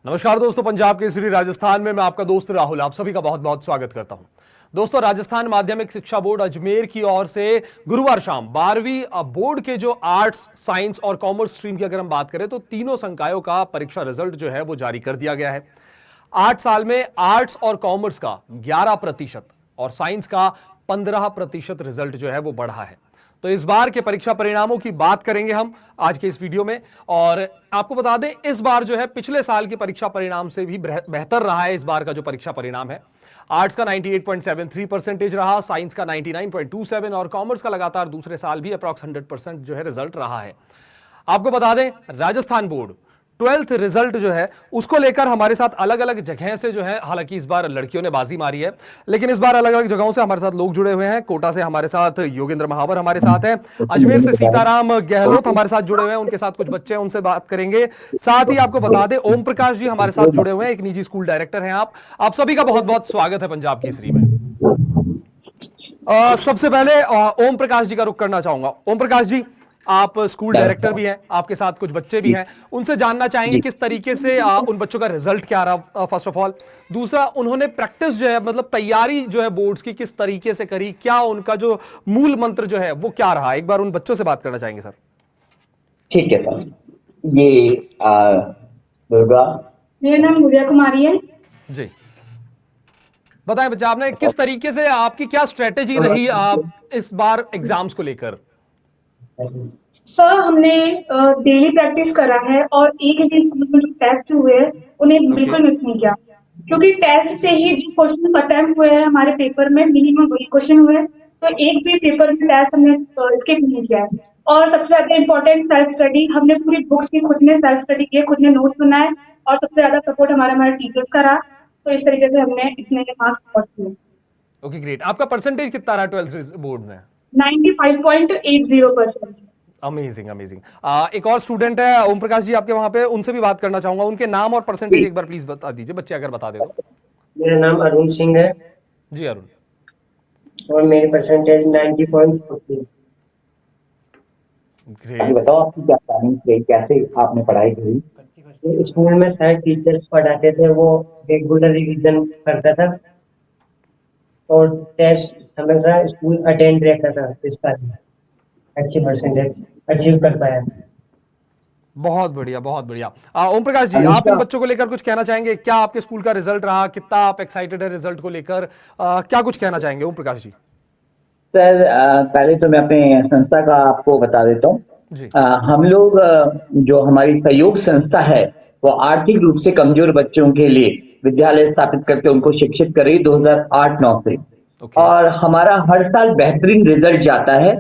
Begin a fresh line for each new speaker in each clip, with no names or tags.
नमस्कार दोस्तों, पंजाब केसरी राजस्थान में मैं आपका दोस्त राहुल आप सभी का बहुत बहुत स्वागत करता हूं। दोस्तों, राजस्थान माध्यमिक शिक्षा बोर्ड अजमेर की ओर से गुरुवार शाम 12वीं बोर्ड के जो आर्ट्स, साइंस और कॉमर्स स्ट्रीम की अगर हम बात करें तो तीनों संकायों का परीक्षा रिजल्ट जो है वो जारी कर दिया गया है। 8 साल में आर्ट्स और कॉमर्स का 11% और साइंस का 15% रिजल्ट जो है वो बढ़ा है। तो इस बार के परीक्षा परिणामों की बात करेंगे हम आज के इस वीडियो में। और आपको बता दें, इस बार जो है पिछले साल के परीक्षा परिणाम से भी बेहतर रहा है। इस बार का जो परीक्षा परिणाम है, आर्ट्स का 98.73% रहा, साइंस का 99.27 और कॉमर्स का लगातार दूसरे साल भी अप्रॉक्स 100% जो है रिजल्ट रहा है। आपको बता दें, राजस्थान बोर्ड 12th रिजल्ट जो है उसको लेकर हमारे साथ अलग अलग जगह से जो है, हालांकि इस बार लड़कियों ने बाजी मारी है, लेकिन इस बार अलग अलग जगहों से हमारे साथ लोग जुड़े हुए हैं। कोटा से हमारे साथ योगेंद्र महावर हमारे साथ हैं, अजमेर से सीताराम गहलोत हमारे साथ जुड़े हुए हैं, उनके साथ कुछ बच्चे हैं, उनसे बात करेंगे। साथ ही आपको बता दें, ओम प्रकाश जी हमारे साथ जुड़े हुए हैं, एक निजी स्कूल डायरेक्टर हैं। आप सभी का बहुत बहुत स्वागत है पंजाब केसरी में। सबसे पहले ओम प्रकाश जी का रुख करना चाहूंगा। ओम प्रकाश जी, आप स्कूल डायरेक्टर भी हैं, आपके साथ कुछ बच्चे भी हैं, उनसे जानना चाहेंगे किस तरीके से उन बच्चों का रिजल्ट क्या रहा, फर्स्ट ऑफ ऑल। दूसरा, उन्होंने प्रैक्टिस जो है, मतलब तैयारी जो है बोर्ड्स की किस तरीके से करी, क्या उनका जो मूल मंत्र जो है वो क्या रहा। एक बार उन बच्चों से बात करना चाहेंगे सर।
ठीक है सर। ये दुर्गा।
मेरा नाम गुड़िया कुमारी है
जी, बताएं बच्चा, आपने किस तरीके से, आपकी क्या स्ट्रेटेजी रही आप इस बार एग्जाम्स को लेकर।
सर। हमने डेली प्रैक्टिस करा है और एक ही दिन जो टेस्ट हुए हैं उन्हें
ओके,
बिल्कुल मिस नहीं किया, क्योंकि टेस्ट से ही जो क्वेश्चन अटेम्प्ट हुए हैं हमारे पेपर में मिनिमम वही क्वेश्चन हुए हैं। तो एक भी पेपर में टेस्ट हमने स्किप नहीं किया है। और सबसे ज्यादा इम्पोर्टेंट सेल्फ स्टडी, हमने पूरी बुक्स की खुद ने सेल्फ स्टडी किए, खुद ने नोट्स बनाए और सबसे ज्यादा सपोर्ट हमारा हमारे टीचर्स का रहा। तो इस तरीके से हमने इतने मार्क्स स्कोर किए।
Okay, great. आपका परसेंटेज कितना रहा 12th बोर्ड में।
95.80%।
Amazing amazing. एक और स्टूडेंट है ओम प्रकाश जी आपके वहां पे, उनसे भी बात करना चाहूंगा। उनके नाम और परसेंटेज एक बार प्लीज बता दीजिए, बच्चे अगर बता दे तो।
मेरा नाम अरुण सिंह है
जी अरुण।
और मेरी परसेंटेज 90.40।
आगे
ग्रेट।
बताओ, आपकी क्या प्लानिंग थी, कैसे आपने पढ़ाई करी?
स्कूल में सर टीचर्स पढ़ाते थे, वो रेगुलर रिवीजन करता था और टेस्ट हमेशा स्कूल अटेंड रहता था, इसका अच्छी परसेंटेज अचीव कर पाया।
बहुत बढ़िया बहुत बढ़िया। ओम प्रकाश जी, आप इन
अनुष्का,
बच्चों को लेकर कुछ कहना चाहेंगे? क्या आपके स्कूल का रिजल्ट रहा, कितना आप एक्साइटेड है रिजल्ट को लेकर, क्या कुछ कहना चाहेंगे ओम प्रकाश जी।
सर पहले तो मैं अपने संस्था का आपको बता देता हूँ।
जी
हम लोग जो हमारी सहयोग संस्था है, वो आर्थिक रूप से कमजोर बच्चों के लिए विद्यालय स्थापित करके उनको शिक्षित कर रही 2008-9 से।
ओके।
और हमारा हर साल बेहतरीन रिजल्ट जाता है।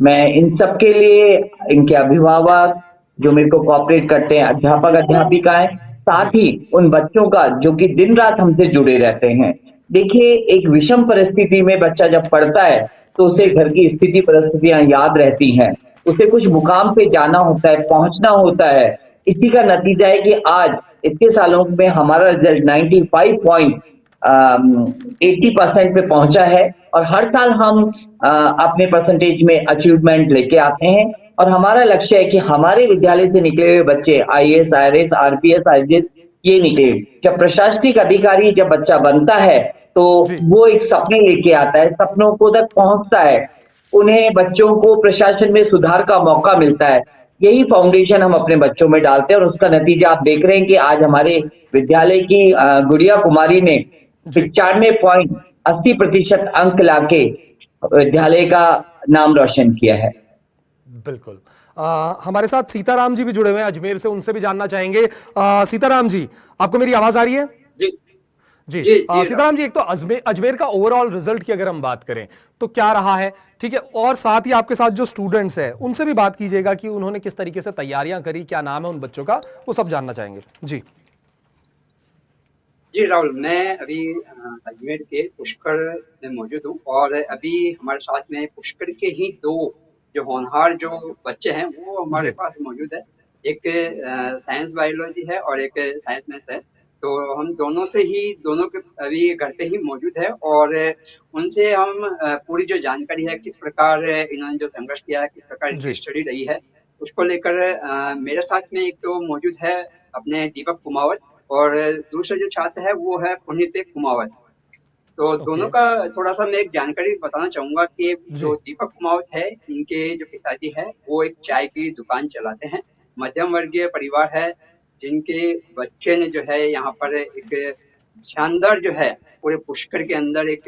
मैं इन सब के लिए, इनके अभिभावक जो मेरे को कोऑपरेट करते हैं, अध्यापक अध्यापिकाएं,
जी
साथ ही उन बच्चों का जो कि दिन रात हमसे जुड़े रहते हैं। देखिए, एक विषम परिस्थिति में बच्चा जब पढ़ता है तो उसे
जी
घर की स्थिति परिस्थितियां याद रहती हैं, उसे कुछ मुकाम पे जाना होता है, पहुंचना होता है। इसी का नतीजा है कि आज इतने सालों में हमारा रिजल्ट 80% पे पहुंचा है। और हर साल हम अपने परसेंटेज में अचीवमेंट लेके आते हैं। और हमारा लक्ष्य है कि हमारे विद्यालय से निकले हुए बच्चे आईएएस, आईआरएस, आरपीएस, आईजीएस ये निकले। जब प्रशासनिक अधिकारी जब बच्चा बनता है तो
जी
वो एक सपने लेके आता है, सपनों को तक पहुंचता है, उन्हें बच्चों को प्रशासन में सुधार का मौका मिलता है। यही फाउंडेशन हम अपने बच्चों में डालते हैं और उसका नतीजा आप देख रहे हैं कि आज हमारे विद्यालय की गुड़िया कुमारी ने
जी
95.80% अंक लाके विद्यालय का नाम रोशन किया है।
बिल्कुल। हमारे साथ सीताराम जी भी जुड़े हुए हैं अजमेर से, उनसे भी जानना चाहेंगे। सीताराम जी, आपको मेरी आवाज आ रही है?
जी
जी।
जी जी
सीताराम जी, एक तो अजमेर का ओवरऑल रिजल्ट की अगर हम बात करें तो क्या रहा है, ठीक है, और साथ ही आपके साथ जो स्टूडेंट्स हैं उनसे भी बात कीजिएगा कि उन्होंने किस तरीके से तैयारियां करी, क्या नाम है उन बच्चों का, वो सब जानना चाहेंगे। जी
जी राहुल, मैं अभी अजमेर के पुष्कर में मौजूद हूँ और अभी हमारे साथ में पुष्कर के ही दो जो होनहार जो बच्चे हैं वो हमारे
जी
पास मौजूद है। एक साइंस बायोलॉजी है और एक साइंस मैथ है। तो हम दोनों के अभी घर पे ही मौजूद है और उनसे हम पूरी जो जानकारी है, किस प्रकार इन्होंने जो संघर्ष किया है, किस प्रकार इनकी
जी
स्टडी रही है, उसको लेकर मेरे साथ में एक तो मौजूद है अपने दीपक कुमावत, और दूसरा जो छात्र है वो है पुनीत कुमावत। तो दोनों
ओके।
का थोड़ा-सा मैं एक जानकारी बताना चाहूँगा कि
जी।
जो दीपक कुमावत है, इनके जो पिताजी हैं, वो एक चाय की दुकान चलाते हैं। मध्यम वर्गीय परिवार है, जिनके बच्चे ने जो है यहाँ पर एक शानदार जो है, पूरे पुष्कर के अंदर एक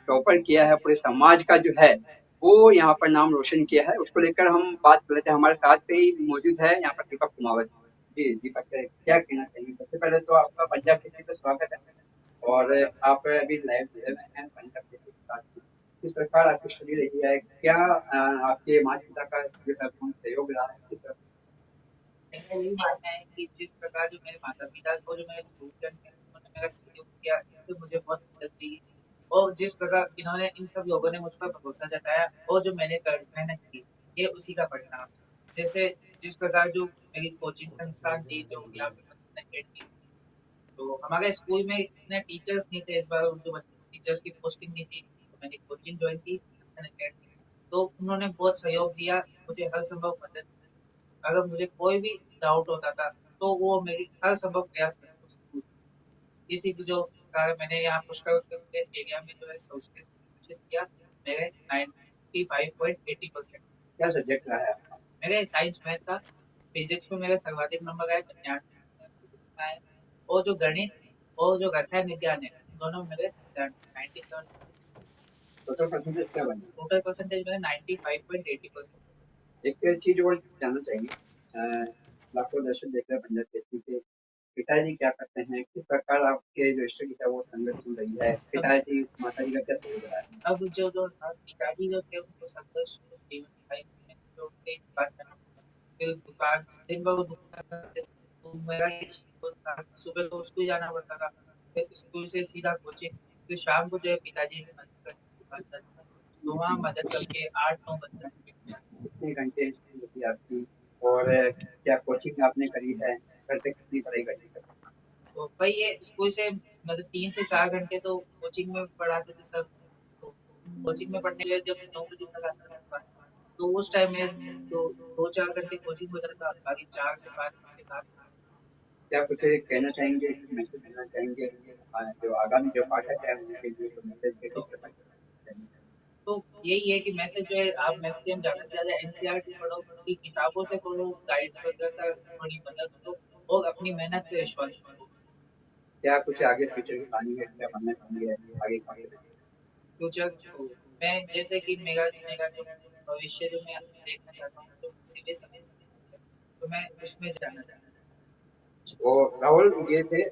टॉपर किया है, पूरे समाज का जो है, वो यहाँ पर नाम रोशन किया है। उसको लेकर हम बात कर लेते हैं। हमारे साथ पे ही मौजूद है यहाँ पर दीपक कुमावत। जी, दीपक क्या कहना चाहेंगे? सबसे पहले तो आपका पंजाब केसरी पे स्वागत है। और आप अभी लाइव जुड़े हुए हैं पंजाब केसरी के साथ में। किस प्रकार आपकी स्टडी रही है? क्या आपके माता-पिता का जो है पूर्ण सहयोग रहा है? किस तरह
मेरा यही मानना है कि जिस प्रकार जो मेरे माता-पिता को जो मेरे गुरुजन हैं, उन्होंने मेरा सहयोग किया, इससे मुझे बहुत मदद मिली। और जिस प्रकार इन्होंने इन सब लोगों ने मुझ पर भरोसा जताया और जो मैंने मेहनत की, ये उसी का परिणाम है। जैसे जिस प्रकार जो मेरी कोचिंग संस्थान थी, जो यहाँ पे मैंने की, तो हमारे स्कूल में इतने टीचर्स नहीं थे इस बार, जो टीचर्स की पोस्टिंग नहीं थी, तो मैंने कोचिंग जॉइन की, मैंने नेट की। तो उन्होंने बहुत सहयोग दिया, मुझे हर संभव मदद की। अगर मुझे कोई भी डाउट होता था, तो वो मेरी हर संभव प्रयास करते उसको दूर करने। इसी की जो कारण मैंने यहाँ पुष्कर के एरिया में जो है संस्कृत किया, मेरे 95.80%
क्या सब्जेक्ट रहा है आपका?
मेरे साइंस मैथ था। फिजिक्स में मेरे सर्वाधिक नंबर आए 95 फिजिक्स में आए। और जो गणित और जो रसायन विज्ञान है, दोनों में मेरे 97
टोटल परसेंटेज क्या बना?
टोटल परसेंटेज मेरे 95.80%।
एक चीज़ और जानना चाहेंगे। लाखों दर्शक देख रहे हैं पंजाब केसरी के। पिताजी क्या करते हैं? किस प्रकार आपके जो स्टडी है वो संघर्ष चल रही है? पिताजी, माताजी का क्या सहयोग रहा है?
अब जो पिताजी जो थे उनको संघर्ष जीवन भाई जो थे बात करना फिर दुकान दिन भर वो दुकान करते थे, तो मेरा ये था सुबह तो स्कूल जाना पड़ता था, फिर स्कूल से सीधा कोचिंग, फिर शाम को जो है पिताजी की मदद करके दुकान जाता था, तो वहाँ मदद करके 8-9 बज जाते थे।
कितने घंटे स्टडी होती है आपकी? और क्या कोचिंग आपने करी है? घर पे कितनी पढ़ाई करी है?
तो भाई ये स्कूल से मतलब 3 से 4 घंटे तो कोचिंग में पढ़ाते थे सर। तो कोचिंग में पढ़ने के लिए जब 9 बजे तक आता था, तो उस टाइम में तो 2-4 घंटे कोचिंग हो जाता था, बाकी 4 से 5 घंटे बाद।
क्या कुछ कहना चाहेंगे, मैसेज देना चाहेंगे जो आगामी जो पाठक है उनके लिए जो मैसेज के किस प्रकार के?
तो यही है कि मैसेज जो है आप मैक्सिमम ज़्यादा से ज़्यादा एनसीईआरटी पढ़ो, कि किताबों से पढ़ो, गाइड्स वगैरह का थोड़ी मदद लो और अपनी मेहनत पे विश्वास रखो।
क्या कुछ आगे फ्यूचर की प्लानिंग है? क्या बनना चाहेंगे आगे का?
फ्यूचर तो मैं जैसे कि मेरा मेरा जो भविष्य जो मैं देखना चाहता हूँ, तो सिविल सर्विस है, तो मैं उसमें जाना चाहता हूँ।
वो राहुल ये थे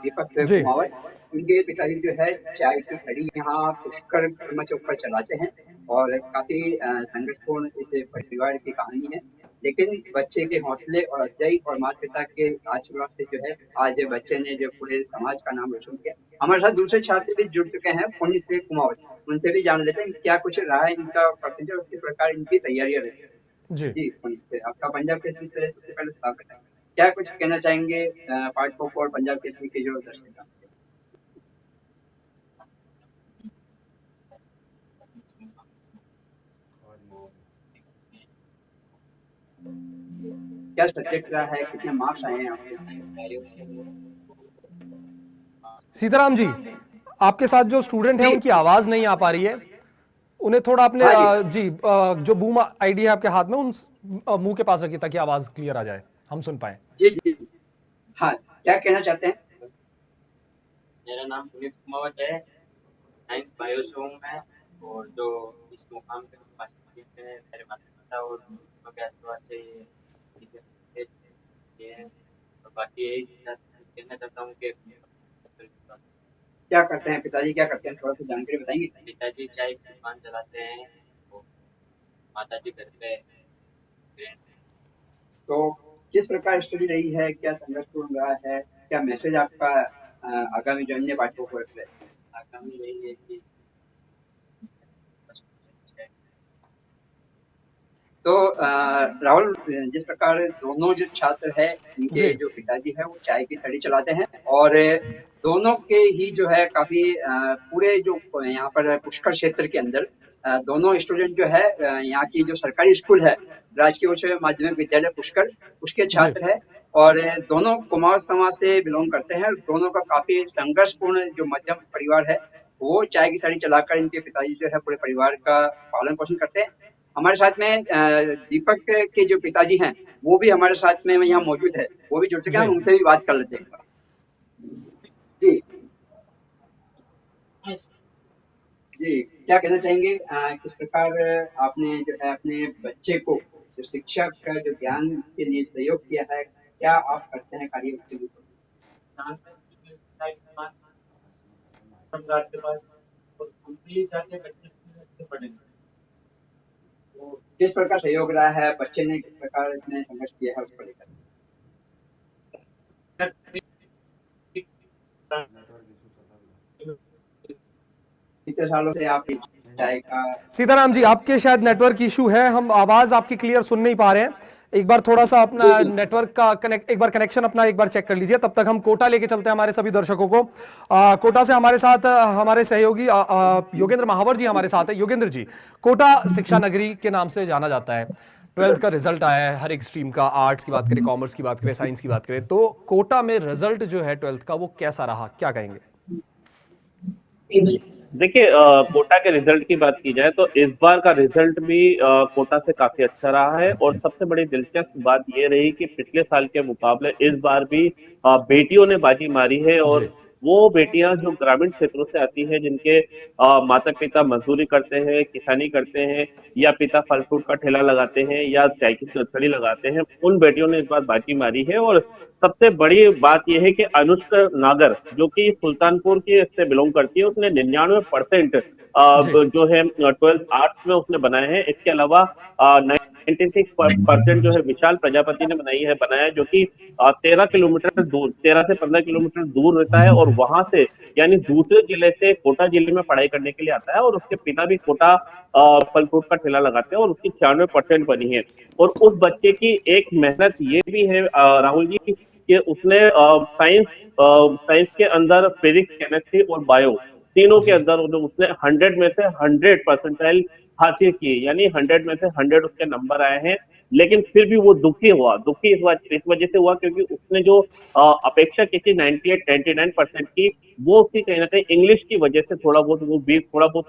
दीपक
जी।
कुमावत। इनके पिताजी जो है चाय की घड़ी यहाँ पुष्कर कर्मा चौक पर चलाते हैं और काफी संघर्षपूर्ण इस परिवार की कहानी है। लेकिन बच्चे के हौसले और अफजाई और माता पिता के आशीर्वाद से जो है आज बच्चे ने जो पूरे समाज का नाम रोशन किया। हमारे साथ दूसरे छात्र भी जुड़ चुके हैं पुनीत कुमावत। उनसे भी जान लेते हैं कि क्या कुछ रहा है इनका परसेंटेज और किस प्रकार इनकी तैयारियां रही है।
जी।
जी पुनीत, आपका पंजाब केसरी से सबसे पहले स्वागत है। क्या कुछ कहना चाहेंगे पाठकों को और पंजाब केसरी के जो दर्शक हैं? क्या सब्जेक्ट रहा है? कितने मार्क्स आए हैं आपके?
सीताराम जी, आपके साथ जो स्टूडेंट है
जी
उनकी आवाज नहीं आ पा रही है। उन्हें थोड़ा अपने
हाँ जी
जी जो बूम आईडी है आपके हाथ में, उन मुंह के पास रखिए ताकि आवाज क्लियर आ जाए, हम सुन पाए।
जी जी हाँ, क्या कहना चाहते हैं?
मेरा नाम पुनीत कुमावत है। 9th बायो से हूँ मैं। और जो इस मुकाम पे हासिल किए हैं मेरे माता पिता और दोस्तों के आशीर्वाद से ये है। और बाकी यही कहना चाहता हूँ कि
क्या करते हैं पिताजी? क्या करते हैं? थोड़ा सा जानकारी बताएंगे?
पिताजी चाय की दुकान चलाते हैं और माताजी घर पे गृहिणी।
तो किस प्रकार स्टडी रही है? क्या संघर्षपूर्ण रहा है? क्या मैसेज आपका आगामी जो अन्य पाठकों को रख रहे हैं?
आगामी यही है कि
तो राहुल, जिस प्रकार दोनों जो छात्र है इनके
जी।
जो पिताजी है वो चाय की ठड़ी चलाते हैं और दोनों के ही जो है काफी पूरे जो यहाँ पर पुष्कर क्षेत्र के अंदर दोनों स्टूडेंट जो है यहाँ की जो सरकारी स्कूल है राजकीय उच्च माध्यमिक विद्यालय पुष्कर, उसके
जी।
छात्र है। और दोनों कुमार समाज से बिलोंग करते हैं। दोनों का काफी संघर्षपूर्ण जो मध्यम परिवार है, वो चाय की थाली चलाकर इनके पिताजी जो है पूरे परिवार का पालन पोषण करते हैं। हमारे साथ में दीपक के जो पिताजी हैं, वो भी हमारे साथ में यहाँ मौजूद है, वो भी जुड़ चुके हैं,
जी
हम उनसे भी बात कर लेते हैं एक बार। जी जी, क्या कहना चाहेंगे किस प्रकार आपने जो है अपने बच्चे को जो शिक्षा का जो ज्ञान के लिए सहयोग किया है, क्या आप करते हैं कार्य उसके लिए?
सरकार के पास और उनके लिए चाहते बच्चे अच्छे पढ़ेंगे।
तो किस प्रकार सहयोग रहा है, बच्चे ने किस प्रकार इसमें संघर्ष किया है उसको लेकर? कितने सालों से आप इस चाय का
सीताराम जी, आपके शायद नेटवर्क इशू है, हम आवाज आपकी क्लियर सुन नहीं पा रहे हैं। एक बार थोड़ा सा अपना नेटवर्क का कनेक्शन अपना एक बार चेक कर लीजिए। तब तक हम कोटा लेके चलते हैं हमारे सभी दर्शकों को। कोटा से हमारे साथ हमारे सहयोगी योगेंद्र महावर जी हमारे साथ है। योगेंद्र जी, कोटा शिक्षा नगरी के नाम से जाना जाता है। 12th का रिजल्ट आया है हर एक स्ट्रीम का, आर्ट्स की बात करें, कॉमर्स की बात करें, साइंस की बात करें, तो कोटा में रिजल्ट जो है 12th का वो कैसा रहा, क्या कहेंगे?
देखिए, कोटा के रिजल्ट की बात की जाए तो इस बार का रिजल्ट भी कोटा से काफी अच्छा रहा है। और सबसे बड़ी दिलचस्प बात ये रही कि पिछले साल के मुकाबले इस बार भी बेटियों ने बाजी मारी है। और
जी।
वो बेटियां जो ग्रामीण क्षेत्रों से आती हैं, जिनके माता पिता मजदूरी करते हैं, किसानी करते हैं, या पिता फल फ्रूट का ठेला लगाते हैं, या चाय की टपरी लगाते हैं, उन बेटियों ने इस बार बाजी मारी है। और सबसे बड़ी बात यह है कि अनुष्का नागर, जो कि सुल्तानपुर की से बिलोंग करती है, उसने 99% जो है 12th आर्ट्स में उसने बनाए हैं। इसके अलावा 96% जो है विशाल प्रजापति ने बनाया है, जो कि 13 किलोमीटर दूर, 13 से 15 किलोमीटर दूर रहता है, और वहां से यानी दूसरे जिले से कोटा जिले में पढ़ाई करने के लिए आता है। और उसके पिता भी कोटा फल फ्रूट का ठेला लगाते हैं, और उसकी 96% बनी है। और उस बच्चे की एक मेहनत ये भी है राहुल जी, कि उसने साइंस के अंदर फिजिक्स, केमिस्ट्री और बायो तीनों के अंदर उसने 100 में से 100 परसेंटाइल हासिल किए, यानी 100 में से 100 उसके नंबर आए हैं। लेकिन फिर भी वो दुखी इस वजह से हुआ, क्योंकि उसने जो अपेक्षा की थी 98-99% की, वो उसकी कहीं ना कहीं इंग्लिश की वजह से थोड़ा बहुत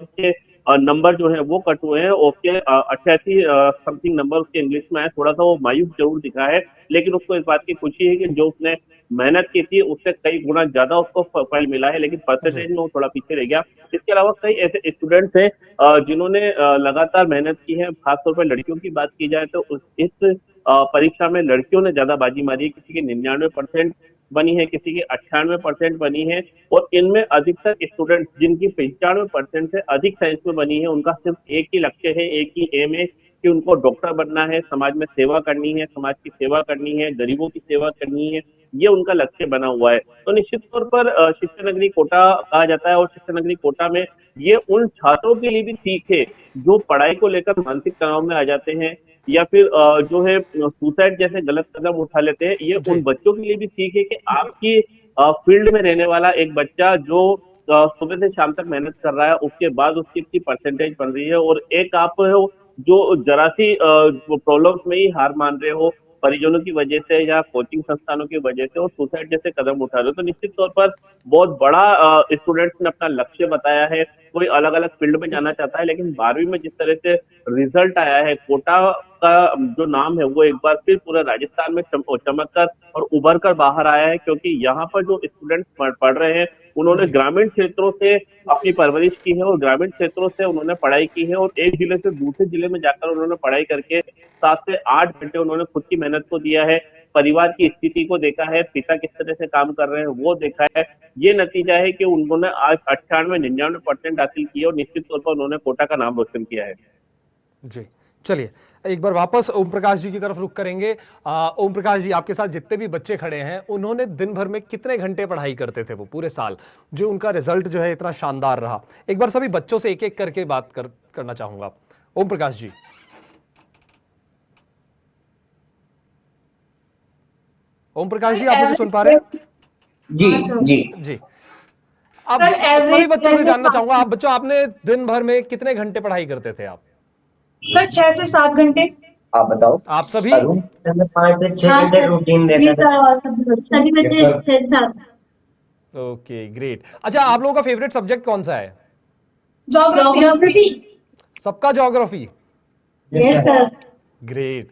उसके नंबर जो है वो कट हुए हैं। उसके 88 समथिंग नंबर उसके इंग्लिश में आए, थोड़ा सा वो मायूस जरूर दिखा है। लेकिन उसको इस बात की खुशी है कि जो उसने मेहनत की थी उससे कई गुना ज्यादा उसको फल मिला है, लेकिन परसेंटेज में वो थोड़ा पीछे रह गया। इसके अलावा कई ऐसे स्टूडेंट्स हैं जिन्होंने लगातार मेहनत की है। खासतौर पर लड़कियों की बात की जाए तो इस परीक्षा में लड़कियों ने ज्यादा बाजी मारी है। किसी की 99% बनी है, किसी की 98% बनी है। और इनमें अधिकतर स्टूडेंट जिनकी 95% से अधिक साइंस में बनी है, उनका सिर्फ एक ही लक्ष्य है, एक ही एम है कि उनको डॉक्टर बनना है, समाज में सेवा करनी है, समाज की सेवा करनी है, गरीबों की सेवा करनी है, ये उनका लक्ष्य बना हुआ है। तो निश्चित तौर पर शिक्षा नगरी कोटा कहा जाता है, और शिक्षा नगरी कोटा में ये उन छात्रों के लिए भी सीख है जो पढ़ाई को लेकर मानसिक तनाव में आ जाते हैं, या फिर जो है सुसाइड जैसे गलत कदम उठा लेते हैं। ये उन बच्चों के लिए भी सीख है कि आपकी फील्ड में रहने वाला एक बच्चा जो सुबह से शाम तक मेहनत कर रहा है, उसके बाद उसकी इतनी परसेंटेज बन रही है, और एक आप हो जो जरा सी प्रॉब्लम्स में ही हार मान रहे हो परिजनों की वजह से या कोचिंग संस्थानों की वजह से, और सुसाइड जैसे कदम उठा रहे हो, तो निश्चित तौर पर बहुत बड़ा स्टूडेंट्स ने अपना लक्ष्य बताया है। कोई अलग अलग फील्ड में जाना चाहता है, लेकिन 12वीं में जिस तरह से रिजल्ट आया है, कोटा का जो नाम है वो एक बार फिर पूरे राजस्थान में चमक कर और उभर कर बाहर आया है। क्योंकि यहाँ पर जो स्टूडेंट्स पढ़ रहे हैं, उन्होंने ग्रामीण क्षेत्रों से अपनी परवरिश की है, और ग्रामीण क्षेत्रों से उन्होंने पढ़ाई की है, और एक जिले से दूसरे जिले में जाकर उन्होंने पढ़ाई करके 7 से 8 घंटे उन्होंने खुद की मेहनत को दिया है, परिवार की स्थिति को देखा है, पिता किस तरह से काम कर रहे हैं वो देखा है। ये नतीजा है कि उन्होंने आज 98-99% हासिल किया, और निश्चित तौर पर उन्होंने कोटा का नाम रोशन किया है।
जी, चलिए एक बार वापस ओम प्रकाश जी की तरफ रुख करेंगे। ओम प्रकाश जी, आपके साथ जितने भी बच्चे खड़े हैं, उन्होंने दिन भर में कितने घंटे पढ़ाई करते थे वो पूरे साल, जो उनका रिजल्ट जो है इतना शानदार रहा? एक बार सभी बच्चों से एक एक करके बात करना चाहूंगा। ओम प्रकाश जी। ओम प्रकाश जी, आप मुझे सुन पा रहे हैं?
जी जी
जी। अब सभी बच्चों से जानना चाहूंगा, आप बच्चों, आपने दिन भर में कितने घंटे पढ़ाई करते थे आप?
सर 6 से 7 घंटे।
आप बताओ।
आप सभी?
अरुण?
सर मैं 5 से 6 घंटे रूटीन
जी
रहता था।
सर, और सभी बच्चे अच्छे साथ।
Okay, great. अच्छा, आप लोगों का फेवरेट सब्जेक्ट कौन सा है?
ज्योग्राफी।
सबका geography?
Yes sir.
Great.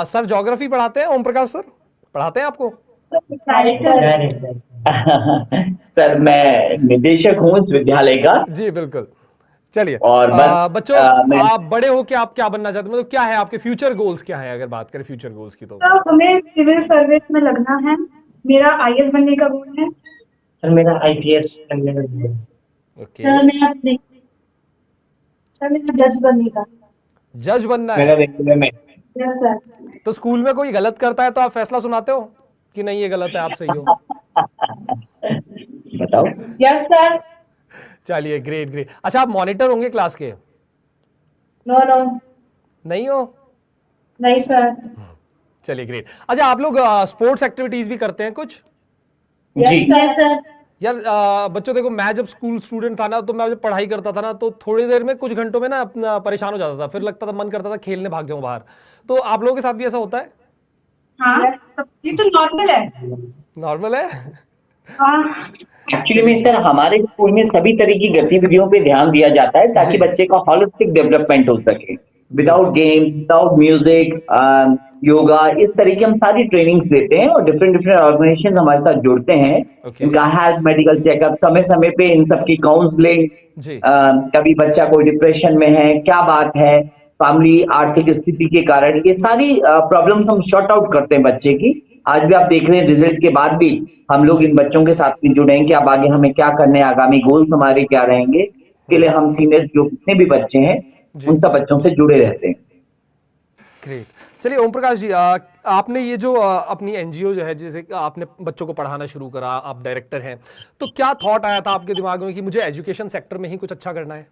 Sir geography पढ़ाते हैं? ओम प्रकाश सर पढ़ाते हैं आपको?
डायरेक्टर।
सर मैं निदेशक हूँ इस विद्यालय का।
जी बिल्कुल। चलिए,
और बस
बच्चों,
मैं
आप बड़े होके आप क्या बनना चाहते हैं? मतलब क्या है आपके फ्यूचर गोल्स, क्या है अगर बात करें फ्यूचर गोल्स की तो?
तो हमें सिविल सर्विस में लगना है। मेरा आईएएस बनने का गोल है।
सर मेरा आईपीएस करने का गोल है।
ओके,
सर मेरा जज बनने का।
जज बनना
मेरा
है।
रेलवे में।
Yes sir.
तो स्कूल में कोई गलत करता है तो आप फैसला सुनाते हो कि नहीं ये गलत है, आप सही हो?
बताओ।
Yes sir.
चलिए, ग्रेट ग्रेट। अच्छा, आप मॉनिटर होंगे क्लास के?
No no.
नहीं हो?
नहीं सर।
चलिए, ग्रेट। अच्छा, आप लोग स्पोर्ट्स एक्टिविटीज भी करते हैं कुछ?
जी।
Yes sir.
यार बच्चों देखो, मैं जब स्कूल स्टूडेंट था ना, तो मैं जब पढ़ाई करता था ना, तो थोड़ी देर में कुछ घंटों में ना अपना परेशान हो जाता था, फिर लगता था, मन करता था खेलने भाग जाऊं बाहर। तो आप लोगों के साथ भी ऐसा होता है?
हाँ, सब ये तो नॉर्मल है।
नॉर्मल है?
हाँ।
एक्चुअली में सर हमारे स्कूल में सभी तरह की गतिविधियों पे ध्यान दिया जाता है ताकि
जी।
बच्चे का होलिस्टिक डेवलपमेंट हो सके। विदाउट
बिल्कुल।
गेम, विदाउट म्यूजिक, योगा, इस तरह की हम सारी ट्रेनिंग्स देते हैं और डिफरेंट डिफरेंट ऑर्गेनाइजेशन हमारे साथ जुड़ते हैं।
ओके।
इनका हेल्थ मेडिकल चेकअप, समय समय पे इन सबकी काउंसलिंग,
जी।
कभी बच्चा कोई डिप्रेशन में है, क्या बात है, फैमिली आर्थिक स्थिति के कारण, ये सारी प्रॉब्लम्स हम शॉर्ट आउट करते हैं बच्चे की। आज भी आप देख रहे हैं रिजल्ट के बाद भी हम लोग
जी।
इन बच्चों के साथ भी जुड़े हैं कि अब आगे हमें क्या करने हैं, आगामी गोल्स हमारे क्या रहेंगे। इसके लिए हम सीनियर जो कितने भी बच्चे हैं
जी।
उन सब बच्चों से जुड़े रहते हैं।
ग्रेट। चलिए ओम प्रकाश जी, आपने ये जो अपनी एनजीओ जो है, जैसे आपने बच्चों को पढ़ाना शुरू करा, आप डायरेक्टर हैं, तो क्या थॉट आया था आपके दिमाग में कि मुझे एजुकेशन सेक्टर में ही कुछ अच्छा करना है?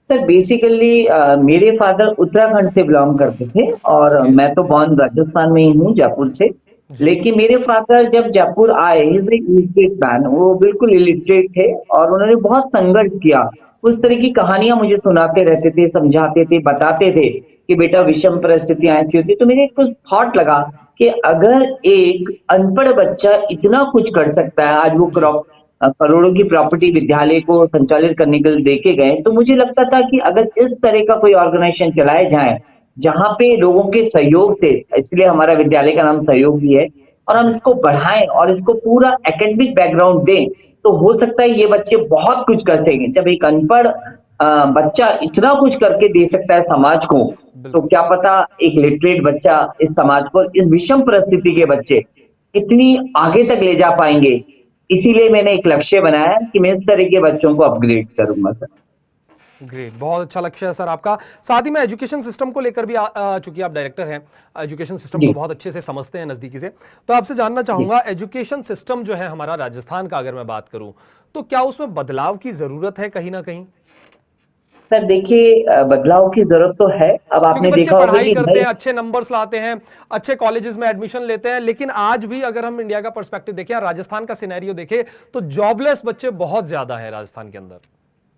सर बेसिकली मेरे फादर उत्तराखंड से बिलोंग करते थे और
ओके।
मैं तो बॉर्न राजस्थान में ही हूँ, जयपुर से।
जी।
लेकिन मेरे फादर जब जयपुर आए, इलिटरेट मैन, वो बिल्कुल इलिटरेट थे और उन्होंने बहुत संघर्ष किया। उस तरह की कहानियां मुझे सुनाते रहते थे, समझाते थे, बताते थे कि बेटा विषम परिस्थितियां ऐसी होती। तो मेरे कुछ थॉट लगा कि अगर एक अनपढ़ बच्चा इतना कुछ कर सकता है, आज वो
जी।
करोड़ों की प्रॉपर्टी विद्यालय को संचालित करने के लिए देके गए, तो मुझे लगता था कि अगर इस तरह का कोई ऑर्गेनाइजेशन चलाए जाए जहां पे लोगों के सहयोग से, इसलिए हमारा विद्यालय का नाम सहयोग भी है, और हम
जी।
इसको बढ़ाएं और इसको पूरा एकेडमिक बैकग्राउंड दें, तो हो सकता है ये बच्चे बहुत कुछ कर सकेंगे। जब एक अनपढ़ बच्चा इतना कुछ करके दे सकता है समाज को, तो
बिल्कुल।
क्या पता एक लिटरेट बच्चा इस समाज को, इस विषम परिस्थिति के बच्चे कितनी आगे तक ले जा पाएंगे। इसीलिए मैंने एक लक्ष्य बनाया कि मैं इस तरह के बच्चों को अपग्रेड करूंगा सर।
ग्रेट, बहुत अच्छा लक्ष्य है सर आपका। साथ ही में एजुकेशन सिस्टम को लेकर भी चूंकि आप डायरेक्टर हैं, एजुकेशन सिस्टम को
जी
बहुत अच्छे से समझते हैं नज़दीकी से, तो आपसे जानना
जी
चाहूंगा, एजुकेशन सिस्टम जो है हमारा राजस्थान का, अगर मैं बात करूं, तो क्या उसमें बदलाव की जरूरत है कहीं ना कहीं?
सर देखिए, बदलाव की जरूरत तो है। अब
क्योंकि
आपने
बच्चे
देखा होगा
पढ़ाई
कि
करते
नई,
हैं, अच्छे नंबर्स लाते हैं, अच्छे कॉलेजेस में एडमिशन लेते हैं, लेकिन आज भी अगर हम इंडिया का पर्सपेक्टिव देखें, राजस्थान का सिनेरियो देखें, तो जॉबलेस बच्चे बहुत ज्यादा है राजस्थान के अंदर।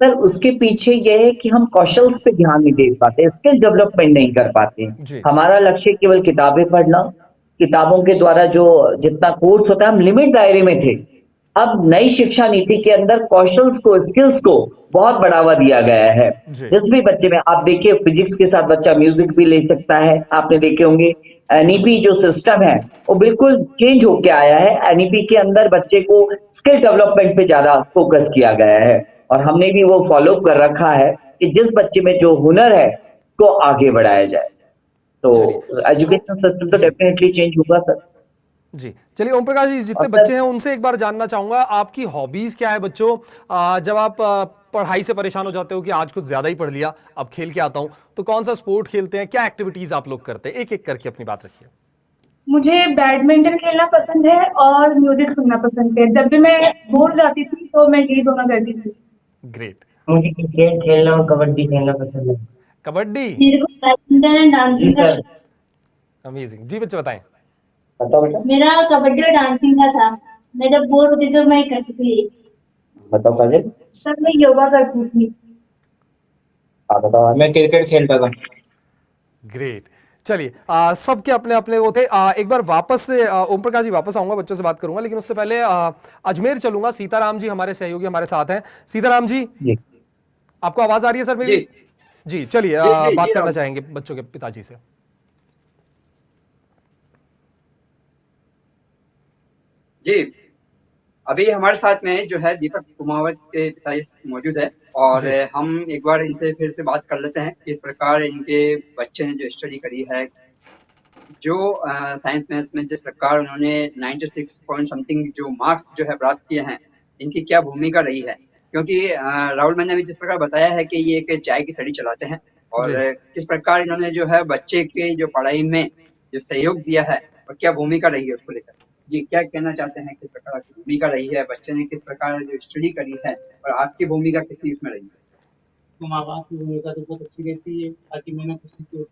सर उसके पीछे यह है कि हम कौशल्स पे ध्यान नहीं दे पाते, स्किल डेवलपमेंट नहीं कर पाते।
जी।
हमारा लक्ष्य केवल किताबें पढ़ना, किताबों के द्वारा जो जितना कोर्स होता है हम लिमिट दायरे में थे। अब नई शिक्षा नीति के अंदर कौशल्स को, स्किल्स को बहुत बढ़ावा दिया गया है।
जी।
जिस भी बच्चे में आप देखिए, फिजिक्स के साथ बच्चा म्यूजिक भी ले सकता है, आपने देखे होंगे। एनईपी जो सिस्टम है वो बिल्कुल चेंज होके आया है। एनईपी के अंदर बच्चे को स्किल डेवलपमेंट पे ज्यादा फोकस किया गया है और हमने भी वो फॉलो कर रखा है कि जिस बच्चे में जो हुनर है को आगे बढ़ाया जाए। तो
चलिए, तो
एजुकेशन सिस्टम तो
जी
डेफिनेटली चेंज होगा सर।
जी। चलिए ओम प्रकाश जी,
और
जितने
सर
बच्चे हैं उनसे एक बार जानना चाहूंगा, आपकी हॉबीज क्या है बच्चों? जब आप पढ़ाई से परेशान हो जाते हो कि आज कुछ ज्यादा ही पढ़ लिया, अब खेल के आता हूं, तो कौन सा स्पोर्ट खेलते हैं, क्या एक्टिविटीज आप लोग करते हैं? एक एक करके अपनी बात रखिए।
मुझे बैडमिंटन खेलना पसंद है और म्यूजिक सुनना पसंद है। जब भी मैं बोर जाती थी तो मैं यही दोनों करती थी।
ग्रेट।
मुझे क्रिकेट खेलना और कबड्डी खेलना पसंद है।
कबड्डी?
मेरे को बैडमिंटन एंड
जी
डांसिंग का।
सर।
अमेजिंग। जी बच्चे बताएं।
बताओ बेटा।
मेरा कबड्डी और डांसिंग का था। मैं जब बोर होती तो मैं करती थी।
बताओ काजल।
सर मैं योगा करती थी।
आप बताओ।
मैं क्रिकेट खेलता था।
ग्रेट। चलिए सबके अपने अपने वो थे। एक बार वापस से ओम प्रकाश जी वापस आऊंगा, बच्चों से बात करूंगा, लेकिन उससे पहले अजमेर चलूंगा। सीताराम जी हमारे सहयोगी हमारे साथ हैं। सीताराम जी,
जी
आपको आवाज आ रही है सर मेरी?
जी
जी चलिए
जी जी
बात
जी
करना
राहुल
चाहेंगे बच्चों के पिताजी से।
जी। अभी हमारे साथ में जो है दीपक कुमावत के पिताजी मौजूद है, और
जी
हम एक बार इनसे फिर से बात कर लेते हैं किस प्रकार इनके बच्चे ने जो स्टडी करी है, जो साइंस मैथ में जिस प्रकार उन्होंने 96 पॉइंट समथिंग जो मार्क्स जो है प्राप्त किए हैं, इनकी क्या भूमिका रही है। क्योंकि राहुल मैंने अभी जिस प्रकार बताया है कि ये एक चाय की सड़ी चलाते हैं, और
जी
किस प्रकार इन्होंने जो है बच्चे के जो पढ़ाई में जो सहयोग दिया है और क्या भूमिका रही है उसको लेकर। जी, क्या कहना चाहते हैं, किस प्रकार की भूमिका रही है, बच्चे ने किस प्रकार जो स्टडी करी है, और आपकी भूमिका कितनी इसमें रही है।
तो माँ बाप की भूमिका तो बहुत अच्छी रहती है, ताकि मैंने कुछ सीखी।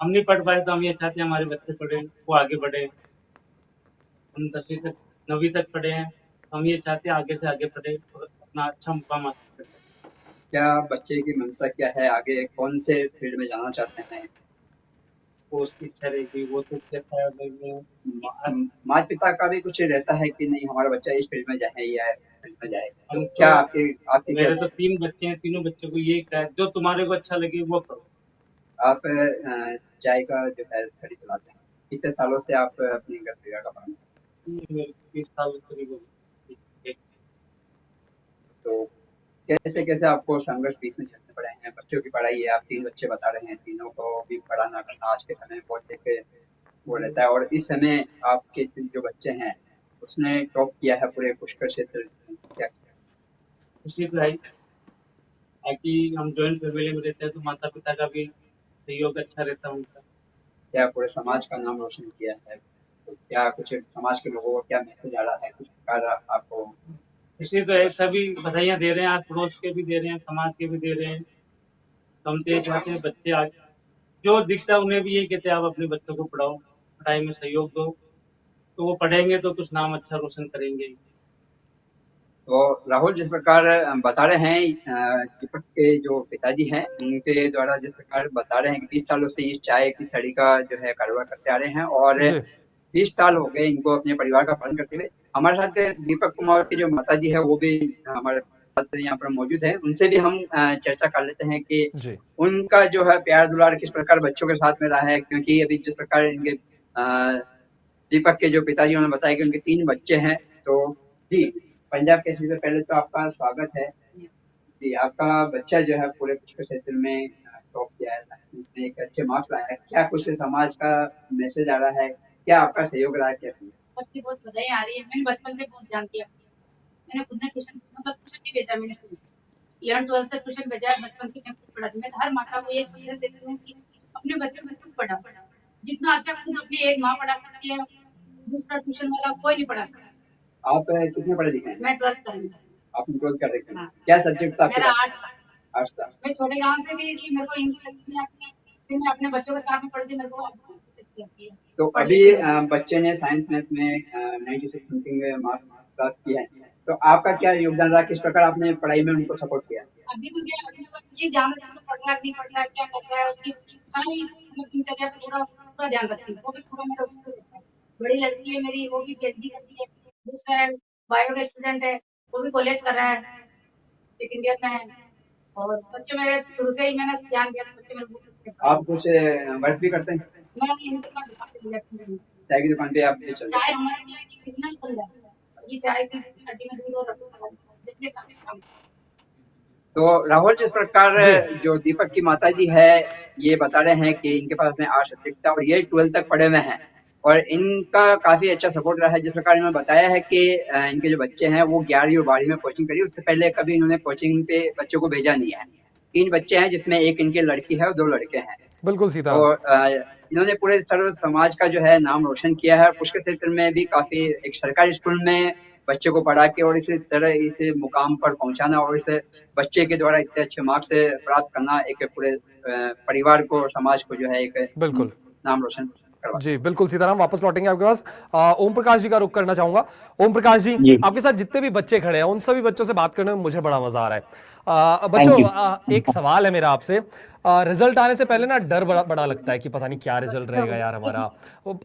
हम नहीं पढ़ पाए तो हम ये चाहते हैं हमारे बच्चे पढ़े, वो आगे बढ़े। हम 10वीं तक 9वीं तक पढ़े हैं, तो हम ये चाहते हैं आगे से आगे पढ़े और अपना अच्छा मुकाम हासिल करें।
क्या बच्चे की मंशा क्या है, आगे कौन से फील्ड में जाना चाहते हैं।
वो उसकी इच्छा रहेगी, वो तो कहता है
माता पिता का भी कुछ रहता है कि नहीं हमारा बच्चा इस फील्ड में जाए या फील्ड में जाए, तो
हम
क्या
तो
आपके आपकी क्या
मेरे तो 3 बच्चे हैं, तीनों बच्चों को यही कहा है, जो तुम्हारे को अच्छा लगे वो करो।
आप चाय का जो है खड़ी चलाते हैं, कितने सालों से आप अपने घर परिवार का पालन करते
ये मेरे 30 साल करीब हो गए।
हैं? तो कैसे कैसे आपको संघर्ष बीच में झेलने पड़े हैं। बच्चों की पढ़ाई है, आप 3 बच्चे बता रहे हैं, तीनों को भी पढ़ाना करना आज के समय में बहुत एक वो रहता है, और इस समय आपके जो बच्चे हैं उसने टॉप किया है पूरे पुष्कर क्षेत्र में। क्या
खुशी तो है, ताकि हम जॉइंट फैमिली में रहते हैं तो माता पिता का भी सहयोग अच्छा रहता है उनका।
क्या पूरे समाज का नाम रोशन किया है, तो क्या कुछ समाज के लोगों को क्या मैसेज आ रहा है, कुछ प्रकार आपको।
खुशी तो है, सभी बधाइयाँ दे रहे हैं, आस पड़ोस के भी दे रहे हैं, समाज के भी दे रहे हैं। तो हम तो ये चाहते हैं बच्चे आगे जो दिखता है उन्हें भी यही कहते हैं आप अपने बच्चों को पढ़ाओ, पढ़ाई में सहयोग दो, तो वो पढ़ेंगे तो कुछ नाम अच्छा रोशन करेंगे।
तो राहुल जिस प्रकार बता रहे हैं, दीपक के जो पिताजी हैं उनके द्वारा जिस प्रकार बता रहे हैं कि 20 सालों से इस चाय की छड़ी का जो है कारोबार करते आ रहे हैं, और
जी
20 साल हो गए इनको अपने परिवार का पालन करते हुए। हमारे साथ दीपक कुमार के जो माताजी है वो भी हमारे साथ यहाँ पर मौजूद है, उनसे भी हम चर्चा कर लेते हैं कि
जी
उनका जो है प्यार दुलार किस प्रकार बच्चों के साथ में रहा है। क्योंकि अभी जिस प्रकार इनके दीपक के जो पिताजी उन्होंने बताया कि उनके 3 बच्चे हैं। तो जी, पंजाब केसरी से पहले तो आपका स्वागत है। जी, आपका बच्चा जो है पूरे पुष्कर क्षेत्र में टॉप किया है, उसने एक अच्छे मार्क्स लाया है, क्या कुछ समाज का मैसेज आ रहा है, क्या आपका सहयोग रहा है, कैसे।
सबकी बहुत बधाई आ रही है। मैंने बचपन से बहुत ध्यान दिया, मैंने खुद ने ट्यूशन मतलब ट्यूशन नहीं भेजा, मैंने शुरू से 11-12 से ट्यूशन भेजा, बचपन से मैं खुद पढ़ाती। मैं हर माता को ये संदेश देती हूँ कि अपने बच्चों को खुद पढ़ाओ, जितना अच्छा खुद अपनी एक माँ पढ़ा सकती है, दूसरा ट्यूशन वाला कोई नहीं पढ़ा सकता।
आप कितने पढ़े लिखे हैं।
मैं 12th करूंगी।
आपने 12th कर रखे हैं।
हाँ।
क्या सब्जेक्ट था
मेरा
आपके
आर्ट्स था।
आर्ट्स था।
मैं छोटे गांव से थी, इसलिए मेरे को इंग्लिश अच्छी नहीं आती, फिर मैं अपने बच्चों के साथ में पढ़ती, मेरे को अच्छी लगती है।
तो अभी बच्चे ने साइंस मैथ में 96 समथिंग मार्क्स प्राप्त किया है, तो आपका क्या योगदान रहा, किस प्रकार आपने पढ़ाई में उनको सपोर्ट किया।
अभी तो क्या, अभी तो बस ये ध्यान रखती हूँ पढ़ रहा है नहीं पढ़ रहा है, क्या कर रहा है, उसकी सारी दिनचर्या पे पूरा ध्यान रखती हूँ, फोकस पूरा मेरा उस पर रहता है। बड़ी लड़की है मेरी, वो भी पीएचडी करती है, दूसरा है बायो का स्टूडेंट है, वो भी कॉलेज कर रहा है, सेकेंड ईयर में है। और बच्चे मेरे शुरू से ही मैंने ध्यान दिया, बच्चे मेरे बहुत अच्छे हैं।
आप कुछ वर्क भी करते हैं।
मैं इनके साथ दुकान पे ले जाती हूँ।
चाय की दुकान पे आप भी चलते हैं।
चाय हमारा क्या है कि कितना ही बंद है, ये चाय की छड़ी में दूध और रखो, जितने साथ काम।
तो राहुल जिस प्रकार जो दीपक की माताजी है ये बता रहे हैं कि इनके पास में 8 सब्जेक्ट था और ये 12th तक पढ़े हुए हैं, और इनका काफी अच्छा सपोर्ट रहा है। जिस प्रकार इन्होंने बताया है कि इनके जो बच्चे हैं वो 11वीं और 12वीं में कोचिंग करी, उससे पहले कभी इन्होंने कोचिंग पे बच्चों को भेजा नहीं है। 3 बच्चे हैं जिसमें एक इनकी लड़की है और 2 लड़के हैं।
बिल्कुल सीताराम।
और इन्होंने पूरे सर्व समाज का जो है नाम रोशन किया है। पुष्कर क्षेत्र में भी काफी एक सरकारी स्कूल में बच्चे को पढ़ा के और इसी तरह इस मुकाम पर पहुंचाना और इस बच्चे के द्वारा इतने अच्छे मार्क्स प्राप्त करना एक पूरे परिवार को समाज को जो है एक
बिल्कुल
नाम रोशन करवा।
जी बिल्कुल सीताराम, वापस लौटेंगे आपके पास। ओम प्रकाश जी का रुख करना चाहूंगा। ओम प्रकाश जी,
जी।
आपके साथ जितने भी बच्चे खड़े हैं उन सभी बच्चों से बात करने में मुझे बड़ा मजा आ रहा है। बच्चों, एक सवाल है मेरा आपसे। रिजल्ट आने से पहले ना डर बड़ा बड़ा लगता है कि पता नहीं क्या रिजल्ट रहेगा यार हमारा।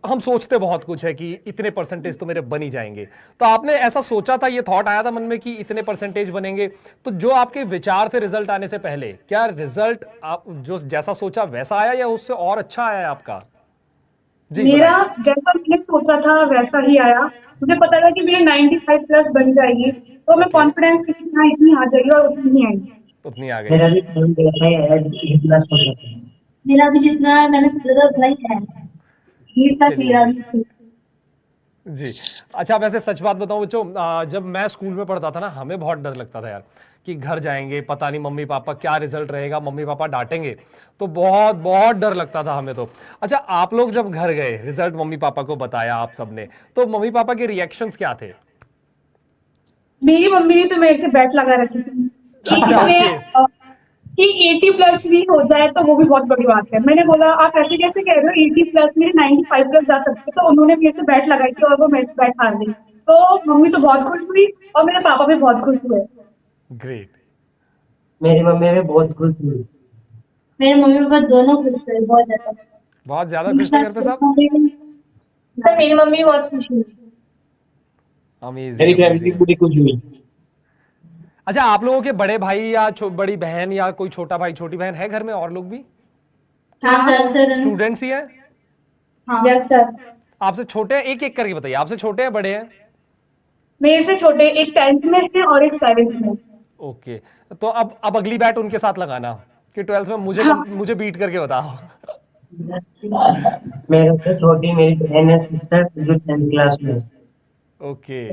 हम सोचते बहुत कुछ है कि इतने परसेंटेज तो मेरे बन ही जाएंगे। तो आपने ऐसा सोचा था, ये थॉट आया था मन में कि इतने परसेंटेज बनेंगे? तो जो आपके विचार थे रिजल्ट आने से पहले, क्या रिजल्ट आप जो जैसा सोचा वैसा आया या उससे और अच्छा आया है आपका? जी
मेरा
बताइए।
जैसा मैंने सोचा था वैसा ही आया। मुझे पता था कि मेरे 95 प्लस बन जाएगी, तो मैं
ओके,
कॉन्फिडेंस थी कि हाँ इतनी आ जाएगी और उतनी ही आएगी।
उतनी आ गई।
मेरा भी सेम जैसा ही है, जितना सोचा था।
मेरा भी जितना मैंने सोचा था उतना ही है।
ये सब
चलिए
मेरा
जी।
भी थी।
जी। अच्छा, वैसे सच बात बताऊं बच्चों, जब मैं स्कूल में पढ़ता था ना, हमें बहुत डर लगता था यार कि घर जाएंगे पता नहीं मम्मी पापा क्या रिजल्ट रहेगा, मम्मी पापा डांटेंगे। तो बहुत बहुत डर लगता था हमें तो। अच्छा, आप लोग जब घर गए, रिजल्ट मम्मी पापा को बताया आप सबने, तो मम्मी पापा के रिएक्शंस क्या थे?
मेरी मम्मी ने तो मेरे से बेट लगा रखी थी कि
अच्छा,
इसने
ओके।
कि 80 प्लस भी हो जाए तो वो भी बहुत बड़ी बात है। मैंने बोला आप ऐसे कैसे कह रहे हो, 80 प्लस में 95 प्लस जा सकते, तो उन्होंने मेरे से बैट लगाई थी और वो मेरे से बैट हार गई। तो मम्मी तो बहुत खुश हुई और मेरे पापा भी बहुत खुश हुए।
ग्रेट।
मेरी मम्मी भी बहुत खुश हुई।
मेरे मम्मी पापा दोनों खुश हुए बहुत ज्यादा।
बहुत ज्यादा खुश थे घर पे सब।
तो मेरी मम्मी बहुत खुश हुई।
अमेजिंग
मेरी फैमिली
अमेजिंग।
पूरी खुश हुई।
अच्छा, आप लोगों के बड़े भाई या बड़ी बहन या कोई छोटा भाई छोटी बहन है घर में, और लोग भी
हाँ सर।
स्टूडेंट्स ही हैं?
Yes sir.
आपसे छोटे हैं? एक एक करके बताइए, आपसे छोटे हैं बड़े हैं?
मेरे से छोटे एक 10th में है और एक 7th में।
ओके। तो अब अगली बैट उनके साथ लगाना कि 12th में
हाँ।
मुझे बीट करके बताओ।
मेरे से छोटी मेरी बहन है, सिस्टर, जो 10th क्लास में है।
ओके।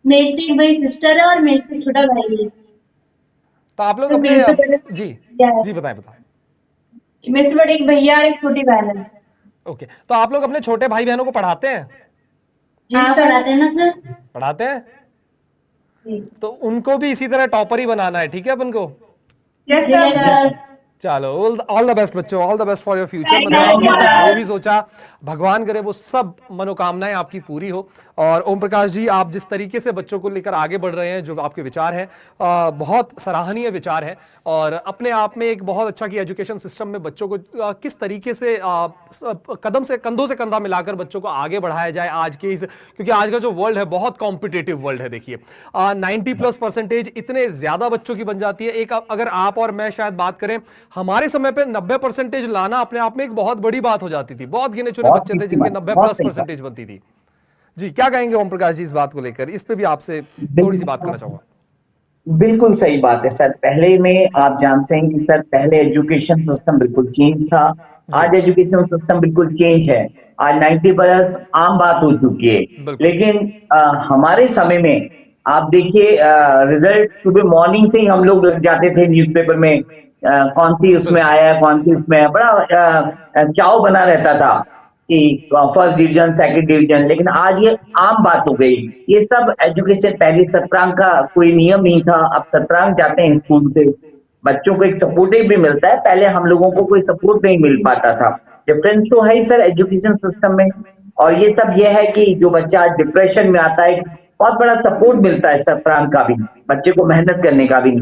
मेरे से एक बड़ी सिस्टर है और मेरे से छोटा भाई है।
तो आप लोग
तो
अपने
मेरे से बड़े
जी
भैया है।
जी बताएं बताएं।
मेरे से बड़े एक भैया और एक छोटी बहन है।
ओके, तो आप लोग अपने छोटे भाई बहनों को पढ़ाते हैं?
हाँ पढ़ाते हैं ना सर।
पढ़ाते हैं? तो उनको भी इसी तरह टॉपर ही बनाना है, ठीक है अपन को?
Yes
yes
sir.
सर।
चलो, ऑल द बेस्ट बच्चों, all the best for your future. मतलब आपने जो भी सोचा, भगवान करे वो सब मनोकामनाएं आपकी पूरी हो। और ओम प्रकाश जी, आप जिस तरीके से बच्चों को लेकर आगे बढ़ रहे हैं, जो आपके विचार हैं, बहुत सराहनीय विचार है। और अपने आप में एक बहुत अच्छा कि एजुकेशन सिस्टम में बच्चों को किस तरीके से कंधों से कंधा मिलाकर बच्चों को आगे बढ़ाया जाए आज के इस, क्योंकि आज का जो वर्ल्ड है बहुत कॉम्पिटेटिव वर्ल्ड है। देखिए 90+ % इतने ज्यादा बच्चों की बन जाती है। एक अगर आप और मैं शायद बात करें, हमारे समय पे 90% लाना अपने आप में एक बहुत बड़ी बात हो जाती थी। बहुत गिने चुने बच्चे थे जिनके 90+% बनती थी। जी, क्या कहेंगे ओम प्रकाश जी इस बात को लेकर? इस पे भी आपसे थोड़ी सी बात करना चाहूंगा।
बिल्कुल सही बात है सर। पहले में आप जानते हैं कि सर पहले एजुकेशन सिस्टम बिल्कुल चेंज था। आज एजुकेशन सिस्टम बिल्कुल चेंज है। आज 90 बरस आम बात हो चुकी है।
बिल्कुल।
लेकिन हमारे समय में आप देखिए, रिजल्ट सुबह मॉर्निंग से ही हम लोग लग जाते थे न्यूज़पेपर में, कौन सी उसमें
बिल्कुल।
आया है, कौन सी उसमें है। बड़ा चाव बना रहता था कि फर्स्ट डिवीजन, सेकंड डिवीजन। लेकिन आज ये आम बात हो गई। ये सब एजुकेशन, पहले सत्रांक का कोई नियम नहीं था, अब सत्रांक जाते हैं स्कूल से। बच्चों को एक सपोर्टिव भी मिलता है, पहले हम लोगों को कोई सपोर्ट नहीं मिल पाता था। डिफरेंस तो है ही सर एजुकेशन सिस्टम में। और ये सब ये है कि जो बच्चा डिप्रेशन में आता है, बहुत बड़ा सपोर्ट मिलता है सत्रांक का भी, बच्चे को मेहनत करने का भी।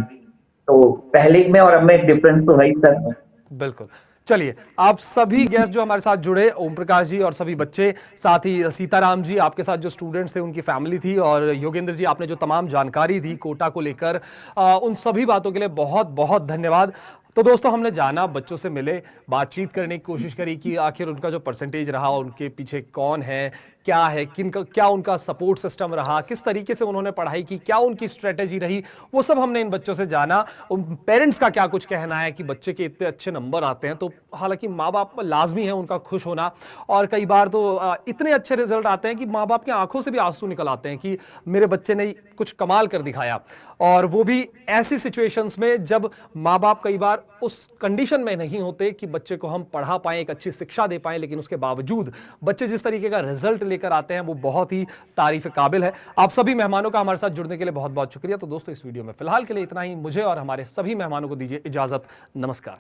तो पहले में और अब में डिफरेंस तो है ही सर।
बिल्कुल। चलिए, आप सभी गेस्ट जो हमारे साथ जुड़े, ओम प्रकाश जी और सभी बच्चे, साथ ही सीताराम जी, आपके साथ जो स्टूडेंट्स थे उनकी फैमिली थी, और योगेंद्र जी आपने जो तमाम जानकारी दी कोटा को लेकर, उन सभी बातों के लिए बहुत बहुत धन्यवाद। तो दोस्तों, हमने जाना, बच्चों से मिले, बातचीत करने की कोशिश करी कि आखिर उनका जो परसेंटेज रहा, उनके पीछे कौन है, क्या है, क्या उनका सपोर्ट सिस्टम रहा, किस तरीके से उन्होंने पढ़ाई की, क्या उनकी स्ट्रेटेजी रही, वो सब हमने इन बच्चों से जाना। उन पेरेंट्स का क्या कुछ कहना है कि बच्चे के इतने अच्छे नंबर आते हैं, तो हालांकि माँ बाप लाजमी है उनका खुश होना, और कई बार तो इतने अच्छे रिजल्ट आते हैं कि माँ बाप की आंखों से भी आंसू निकल आते हैं कि मेरे बच्चे ने कुछ कमाल कर दिखाया। और वो भी ऐसी सिचुएशंस में जब माँ बाप कई बार उस कंडीशन में नहीं होते कि बच्चे को हम पढ़ा पाएं, एक अच्छी शिक्षा दे पाएं, लेकिन उसके बावजूद बच्चे जिस तरीके का रिजल्ट लेकर आते हैं वो बहुत ही तारीफ काबिल है। आप सभी मेहमानों का हमारे साथ जुड़ने के लिए बहुत बहुत शुक्रिया। तो दोस्तों, इस वीडियो में फिलहाल के लिए इतना ही। मुझे और हमारे सभी मेहमानों को दीजिए इजाजत। नमस्कार।